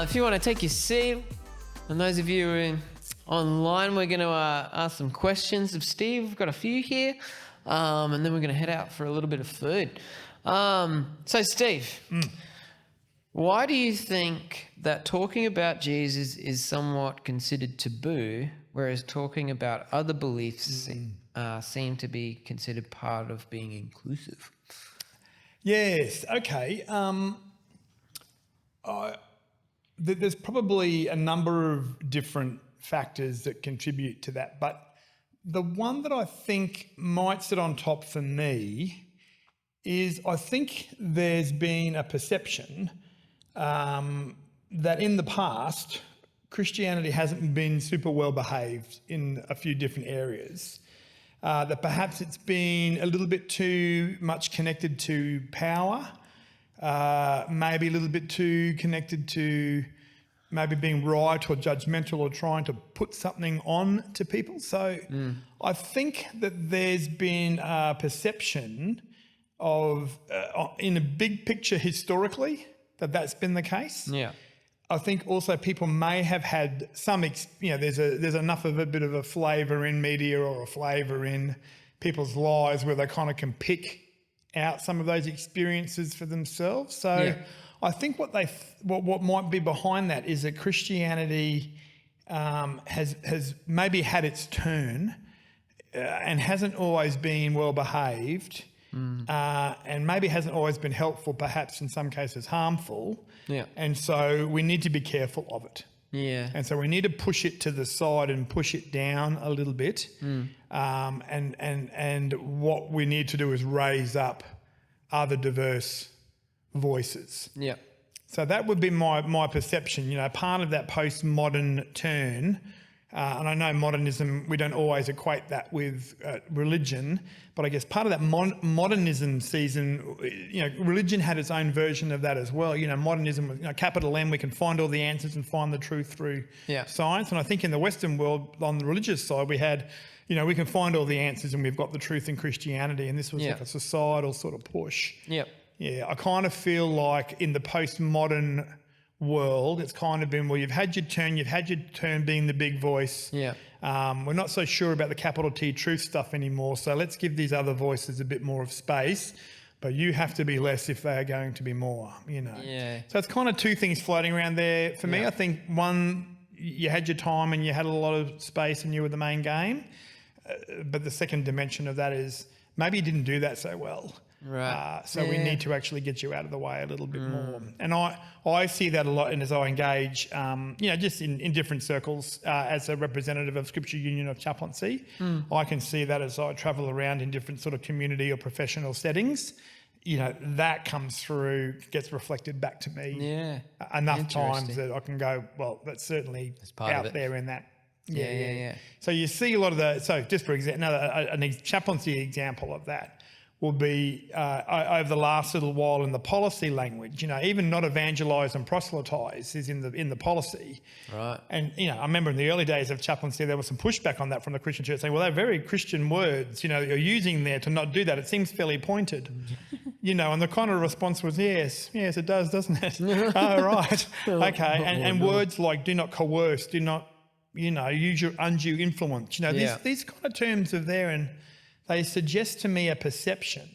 if you want to take your seat, and those of you who are online, we're going to ask some questions of Steve. We've got a few here, and then we're going to head out for a little bit of food. So, Steve, why do you think that talking about Jesus is somewhat considered taboo, whereas talking about other beliefs seem to be considered part of being inclusive? Yes, okay. There's probably a number of different factors that contribute to that, but the one that I think might sit on top for me is I think there's been a perception that in the past, Christianity hasn't been super well behaved in a few different areas. That perhaps it's been a little bit too much connected to power, maybe a little bit too connected to maybe being right or judgmental or trying to put something on to people. So I think that there's been a perception of, in a big picture historically, that's been the case. Yeah. I think also people may have had some, there's enough of a bit of a flavour in media or a flavour in people's lives where they kind of can pick out some of those experiences for themselves. So I think what might be behind that is that Christianity has maybe had its turn and hasn't always been well behaved, and maybe hasn't always been helpful, perhaps in some cases harmful. Yeah. And so we need to be careful of it. Yeah. And so we need to push it to the side and push it down a little bit. And what we need to do is raise up other diverse voices. Yeah. So that would be my perception, part of that postmodern turn. And I know modernism, we don't always equate that with religion, but I guess part of that modernism season, religion had its own version of that as well. Modernism, capital M, we can find all the answers and find the truth through science. And I think in the Western world, on the religious side, we had, we can find all the answers and we've got the truth in Christianity. And this was like a societal sort of push. Yep. Yeah, I kind of feel like in the postmodern world, it's kind of been, well, you've had your turn being the big voice. Yeah. We're not so sure about the capital T truth stuff anymore, so let's give these other voices a bit more of space, but you have to be less if they are going to be more, Yeah. So it's kind of two things floating around there. For me, I think one, you had your time and you had a lot of space and you were the main game, but the second dimension of that is maybe you didn't do that so well. Right. So we need to actually get you out of the way a little bit more. And I see that a lot, and as I engage, just in different circles as a representative of Scripture Union of Chaplaincy, I can see that as I travel around in different sort of community or professional settings. That comes through, gets reflected back to me enough times that I can go, well, that's certainly out there in that. Yeah. So you see a lot of so just for example, a chaplaincy example of that will be over the last little while in the policy language, even not evangelise and proselytise is in the policy. Right. And, I remember in the early days of chaplaincy, there was some pushback on that from the Christian church saying, well, they're very Christian words, you're using there to not do that. It seems fairly pointed, and the kind of response was, yes, it does, doesn't it? Oh, right. Okay. And words like do not coerce, do not, use your undue influence. These kind of terms are there, and they suggest to me a perception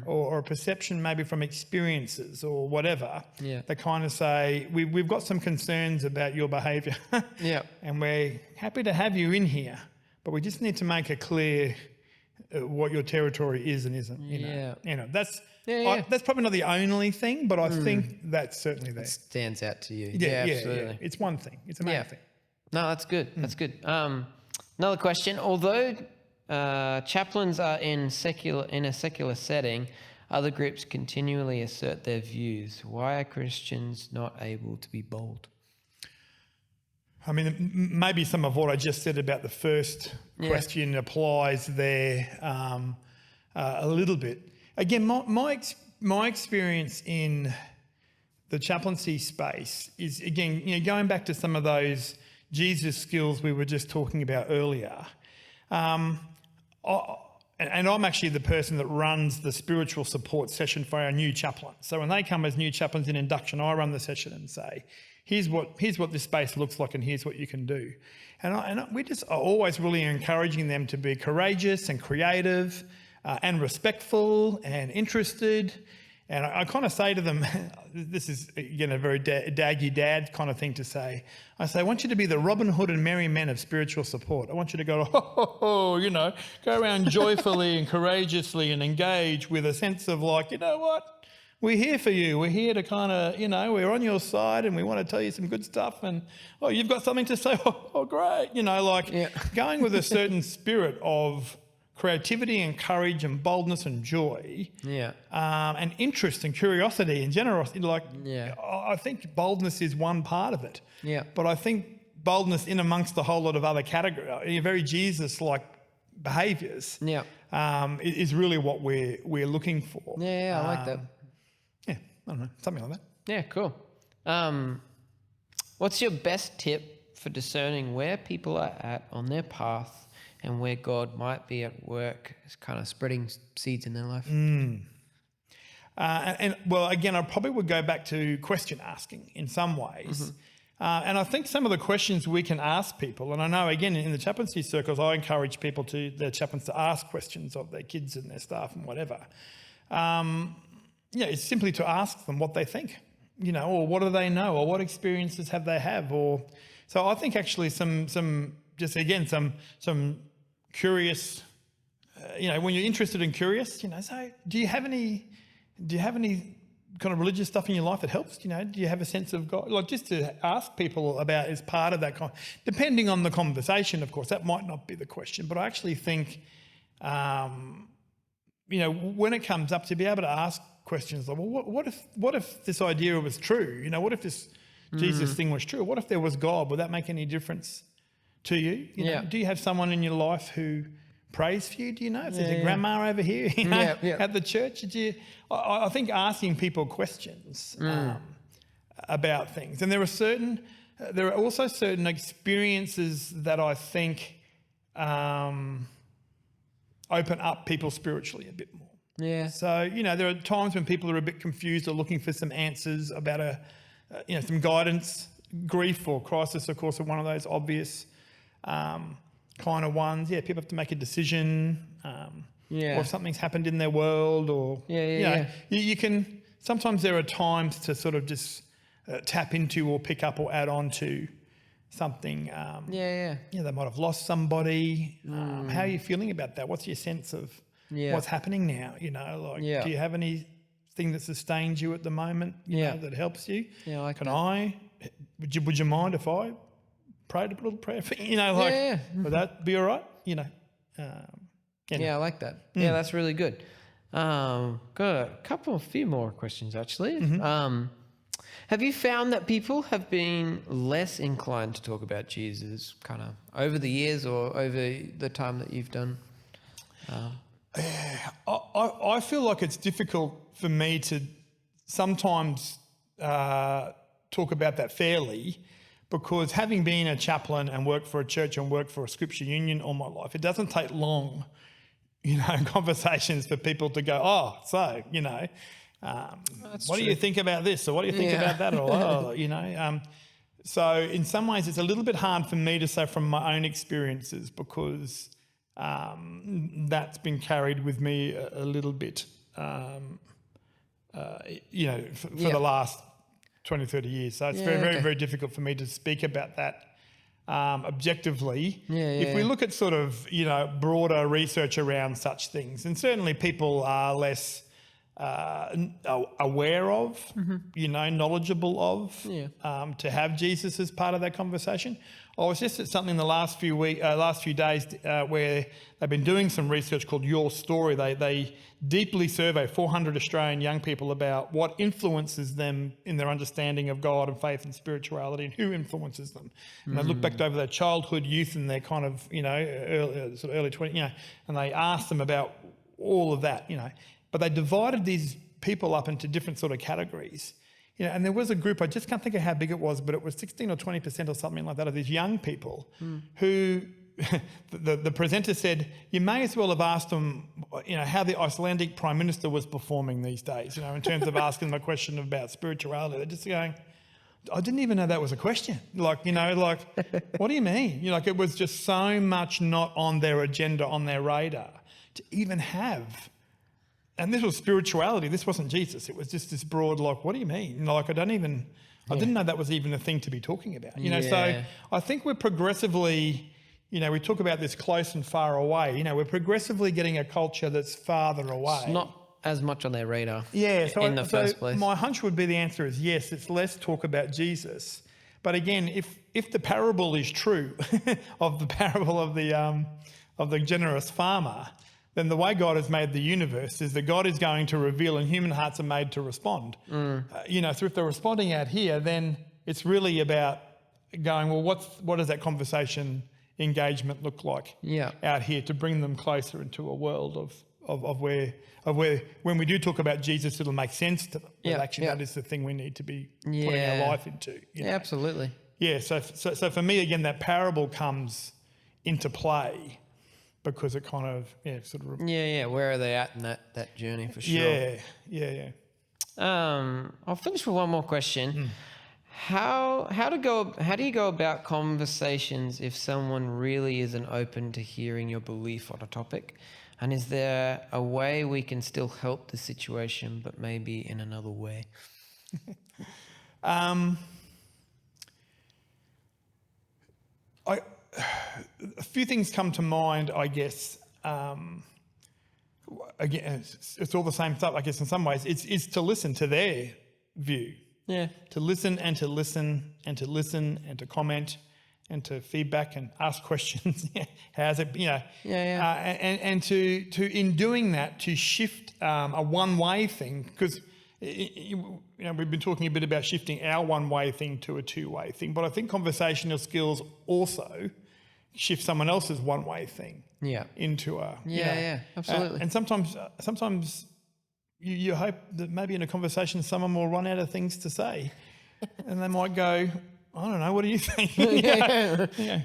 or a perception maybe from experiences or whatever. Yeah. They kind of say, we've got some concerns about your behaviour and we're happy to have you in here, but we just need to make it clear what your territory is and isn't. That's probably not the only thing, but I think that's certainly there. It stands out to you. Yeah, absolutely. Yeah. It's one thing. It's a main thing. No, that's good. That's good. Another question. Although chaplains are in a secular setting, other groups continually assert their views. Why are Christians not able to be bold? I mean, maybe some of what I just said about the first question applies there a little bit. Again, my experience in the chaplaincy space is, again, going back to some of those Jesus skills we were just talking about earlier. And I'm actually the person that runs the spiritual support session for our new chaplains. So when they come as new chaplains in induction, I run the session and say, here's what this space looks like, and here's what you can do. We just are always really encouraging them to be courageous and creative and respectful and interested. And I kind of say to them, this is, again, a very daggy dad kind of thing to say. I say, I want you to be the Robin Hood and merry men of spiritual support. I want you to go, go around joyfully and courageously and engage with a sense of like, you know what? We're here for you. We're here to kind of, we're on your side and we want to tell you some good stuff. And, you've got something to say. Oh great. Going with a certain spirit of creativity and courage and boldness and joy, and interest and curiosity and generosity. I think boldness is one part of it. Yeah. But I think boldness in amongst a whole lot of other categories, very Jesus-like behaviours, is really what we're looking for. Yeah, I like that. Yeah, I don't know, something like that. Yeah, cool. What's your best tip for discerning where people are at on their path and where God might be at work, kind of spreading seeds in their life? Again, I probably would go back to question asking in some ways. And I think some of the questions we can ask people, and I know, again, in the chaplaincy circles, I encourage their chaplains to ask questions of their kids and their staff and whatever. It's simply to ask them what they think, or what do they know, or what experiences have they have, so I think actually some curious, when you're interested and curious, so do you have any kind of religious stuff in your life that helps? Do you have a sense of God? Like, just to ask people about as part of that, depending on the conversation, of course, that might not be the question, but I actually think, when it comes up, to be able to ask questions like, well, what if this idea was true? What if this Jesus thing was true? What if there was God? Would that make any difference to you? Do you have someone in your life who prays for you? Do you know if there's a grandma over here at the church? I think asking people questions about things, and there are also certain experiences that I think open up people spiritually a bit more. Yeah. So there are times when people are a bit confused or looking for some answers about some guidance. Grief or crisis, of course, are one of those obvious kind of ones. Yeah, people have to make a decision, or if something's happened in their world, or you can. Sometimes there are times to sort of just tap into or pick up or add on to something. They might have lost somebody. How are you feeling about that? What's your sense of what's happening now? Do you have anything that sustains you at the moment? That helps you. Yeah, I like that. Would you mind if I prayed a little prayer for you? Would that be all right? I like that. Yeah, that's really good. Got a few more questions actually. Have you found that people have been less inclined to talk about Jesus kind of over the years or over the time that you've done? I feel like it's difficult for me to sometimes talk about that fairly, because having been a chaplain and worked for a church and worked for a scripture union all my life, it doesn't take long, conversations for people to go, what do you think about this? Or what do you think about that? Or, so in some ways it's a little bit hard for me to say from my own experiences, because that's been carried with me a little bit, for the last 20, 30 years. So it's very, very difficult for me to speak about that objectively. If we look at sort of, broader research around such things, and certainly people are less aware of, knowledgeable of, to have Jesus as part of that conversation. I was just at something the last few days where they've been doing some research called Your Story. They deeply survey 400 Australian young people about what influences them in their understanding of God and faith and spirituality, and who influences them. And they look back over their childhood, youth, and their kind of, early 20s, and they ask them about all of that, But they divided these people up into different sort of categories. And there was a group, I just can't think of how big it was, but it was 16 or 20% or something like that of these young people who the presenter said, you may as well have asked them, how the Icelandic Prime Minister was performing these days, in terms of asking them a question about spirituality. They're just going, I didn't even know that was a question. Like, what do you mean? Like it was just so much not on their agenda, on their radar to even have. And this was spirituality. This wasn't Jesus. It was just this broad, like, what do you mean? Like, I didn't know that was even a thing to be talking about. So I think we're progressively, we talk about this close and far away. We're progressively getting a culture that's farther away. It's not as much on their radar. Yeah. In the first place. My hunch would be the answer is yes. It's less talk about Jesus. But again, if the parable is true of the parable of the generous farmer, then the way God has made the universe is that God is going to reveal, and human hearts are made to respond. So if they're responding out here, then it's really about going, well, what does that conversation engagement look like out here to bring them closer into a world of where when we do talk about Jesus, it'll make sense to them. But actually, that is the thing we need to be putting our life into. Absolutely. Yeah. So for me, again, that parable comes into play. Because it kind of, Where are they at in that journey for sure? Yeah. I'll finish with one more question. How do you go about conversations if someone really isn't open to hearing your belief on a topic? And is there a way we can still help the situation, but maybe in another way? A few things come to mind, I guess. Again, it's all the same stuff, I guess, in some ways. It's to listen to their view. Yeah. To listen and to listen and to listen and to comment and to feedback and ask questions. How's it, and to in doing that, to shift a one-way thing, because we've been talking a bit about shifting our one-way thing to a two-way thing, but I think conversational skills also shift someone else's one-way thing into a absolutely. And sometimes you hope that maybe in a conversation someone will run out of things to say, and they might go, I don't know, what do you think?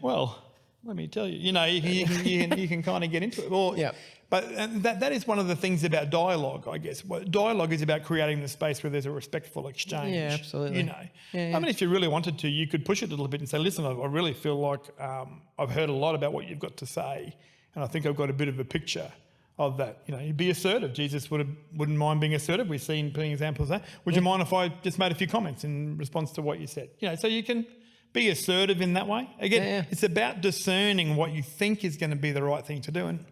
Well, let me tell you. You can kind of get into it. But that is one of the things about dialogue, I guess. Dialogue is about creating the space where there's a respectful exchange. Yeah, absolutely. I mean, if you really wanted to, you could push it a little bit and say, listen, I really feel like I've heard a lot about what you've got to say, and I think I've got a bit of a picture of that. Be assertive. Jesus wouldn't mind being assertive. We've seen plenty of examples of that. Would you mind if I just made a few comments in response to what you said? So you can be assertive in that way. Again, it's about discerning what you think is going to be the right thing to do and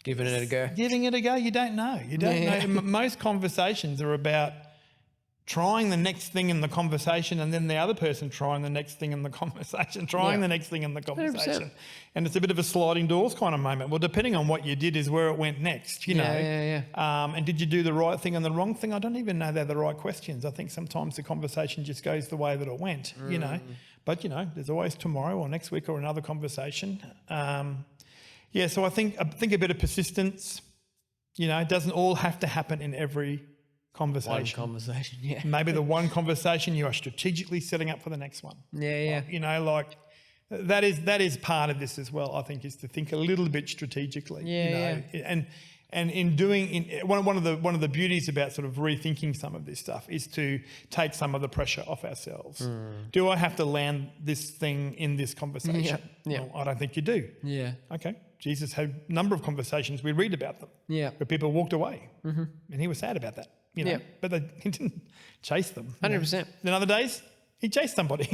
giving it a go. Giving it a go. You don't know. know. Most conversations are about trying the next thing in the conversation and then the other person trying the next thing in the conversation, the next thing in the conversation. 100%. And it's a bit of a sliding doors kind of moment. Well, depending on what you did is where it went next, And did you do the right thing and the wrong thing? I don't even know they're the right questions. I think sometimes the conversation just goes the way that it went, But, there's always tomorrow or next week or another conversation. So I think a bit of persistence, it doesn't all have to happen in every conversation. One conversation, Maybe the one conversation you are strategically setting up for the next one. That is part of this as well, I think, is to think a little bit strategically. And in doing one of the beauties about sort of rethinking some of this stuff is to take some of the pressure off ourselves. Do I have to land this thing in this conversation? Well, I don't think you do. Okay. Jesus had a number of conversations. We read about them. Where people walked away, and he was sad about that. But he didn't chase them. 100%. Then other days, he chased somebody,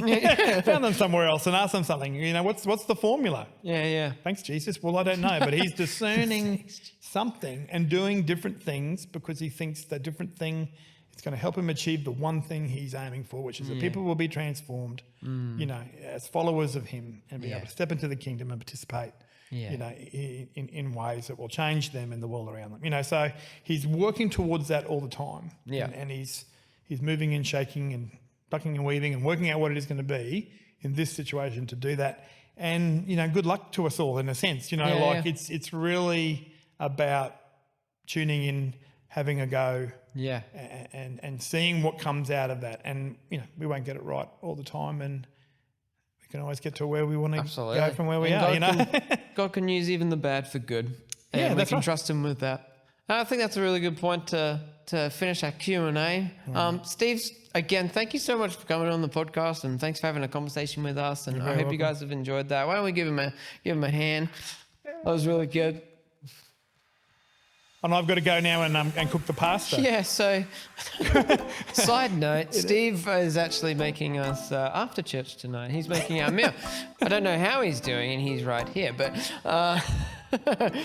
found them somewhere else and asked them something. What's the formula? Thanks, Jesus. Well, I don't know, but he's discerning something and doing different things because he thinks that different thing is going to help him achieve the one thing he's aiming for, which is that people will be transformed, as followers of him and be able to step into the kingdom and participate. In ways that will change them and the world around them. So he's working towards that all the time. And he's moving and shaking and ducking and weaving and working out what it is going to be in this situation to do that. And, good luck to us all in a sense, it's really about tuning in, having a go and seeing what comes out of that. And, we won't get it right all the time and we can always get to where we want to go from where we are, God can use even the bad for good. And we can trust him with that. I think that's a really good point to finish our Q&A. Steve, again, thank you so much for coming on the podcast, and thanks for having a conversation with us. And I hope you guys have enjoyed that. Why don't we give him a hand? That was really good. And I've got to go now and cook the pasta. Yeah, so side note, Steve is actually making us after church tonight. He's making our meal. I don't know how he's doing, and he's right here, but...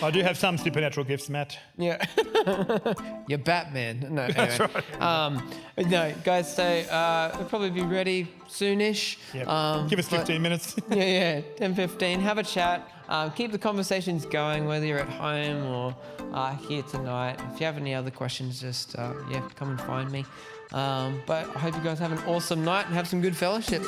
I do have some supernatural gifts, Matt. Yeah. You're Batman. No, anyway. That's right. No, guys, so we'll probably be ready soonish. Yep. Give us 15 minutes. Yeah, 10, 15. Have a chat. Keep the conversations going, whether you're at home or here tonight. If you have any other questions, just, come and find me. But I hope you guys have an awesome night and have some good fellowship.